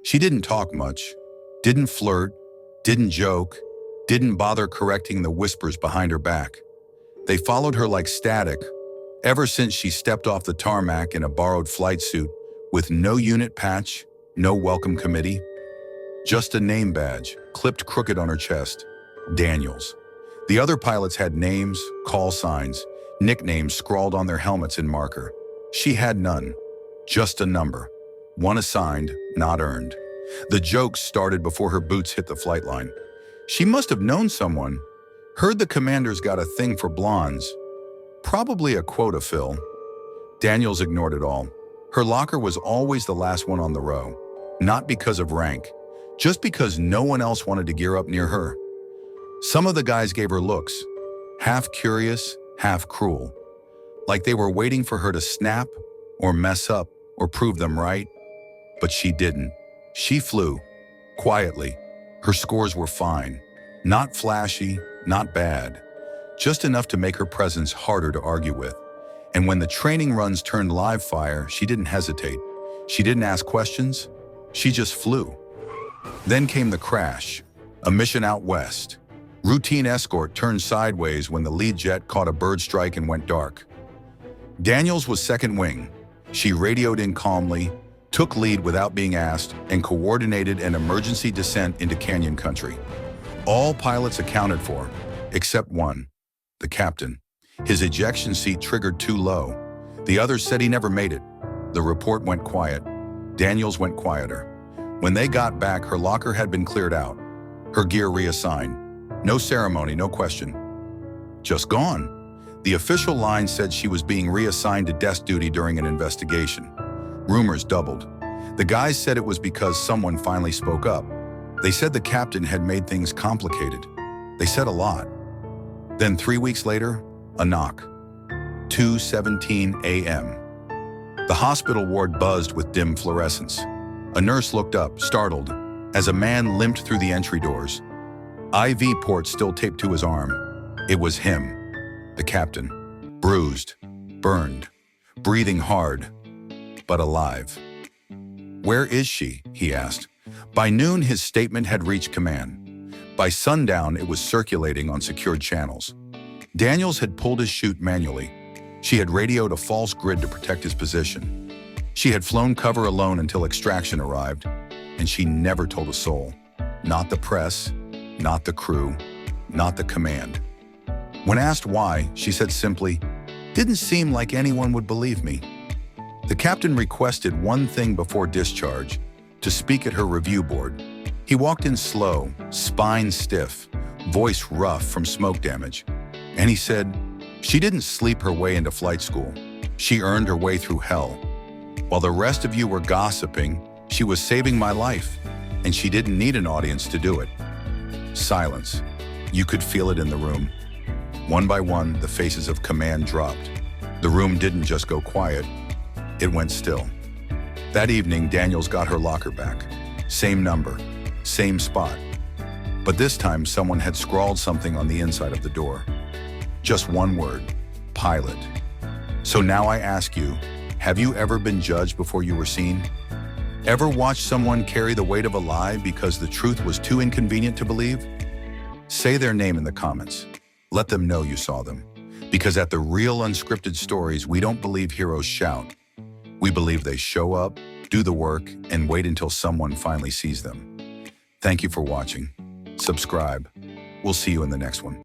She didn't talk much, didn't flirt, didn't joke, didn't bother correcting the whispers behind her back. They followed her like static, ever since she stepped off the tarmac in a borrowed flight suit with no unit patch, no welcome committee, just a name badge clipped crooked on her chest, Daniels. The other pilots had names, call signs, nicknames scrawled on their helmets in marker. She had none, just a number, one assigned, not earned. The jokes started before her boots hit the flight line. She must have known someone, heard the commanders got a thing for blondes. Probably a quota fill. Daniels ignored it all. Her locker was always the last one on the row, not because of rank, just because no one else wanted to gear up near her. Some of the guys gave her looks, half curious, half cruel, like they were waiting for her to snap or mess up or prove them right. But she didn't. She flew, quietly. Her scores were fine, not flashy, not bad, just enough to make her presence harder to argue with. And when the training runs turned live fire, she didn't hesitate. She didn't ask questions. She just flew. Then came the crash, a mission out west. Routine escort turned sideways when the lead jet caught a bird strike and went dark. Daniels was second wing. She radioed in calmly, took lead without being asked, and coordinated an emergency descent into canyon country. All pilots accounted for, except one, the captain. His ejection seat triggered too low. The others said he never made it. The report went quiet. Daniels went quieter. When they got back, her locker had been cleared out, her gear reassigned. No ceremony, no question. Just gone. The official line said she was being reassigned to desk duty during an investigation. Rumors doubled. The guys said it was because someone finally spoke up. They said the captain had made things complicated. They said a lot. Then 3 weeks later, a knock. 2:17 a.m. The hospital ward buzzed with dim fluorescence. A nurse looked up, startled, as a man limped through the entry doors. IV port still taped to his arm. It was him, the captain, bruised, burned, breathing hard, but alive. "Where is she?" he asked. By noon, his statement had reached command. By sundown, it was circulating on secured channels. Daniels had pulled his chute manually. She had radioed a false grid to protect his position. She had flown cover alone until extraction arrived, and she never told a soul. Not the press, not the crew, not the command. When asked why, she said simply, "Didn't seem like anyone would believe me." The captain requested one thing before discharge, to speak at her review board. He walked in slow, spine stiff, voice rough from smoke damage. And he said, "She didn't sleep her way into flight school. She earned her way through hell. While the rest of you were gossiping, she was saving my life, and she didn't need an audience to do it." Silence. You could feel it in the room. One by one, the faces of command dropped. The room didn't just go quiet, it went still. That evening, Daniels got her locker back. Same number, same spot. But this time, someone had scrawled something on the inside of the door. Just one word, pilot. So now I ask you, have you ever been judged before you were seen? Ever watched someone carry the weight of a lie because the truth was too inconvenient to believe? Say their name in the comments. Let them know you saw them. Because at the real unscripted stories, we don't believe heroes shout. We believe they show up, do the work, and wait until someone finally sees them. Thank you for watching. Subscribe. We'll see you in the next one.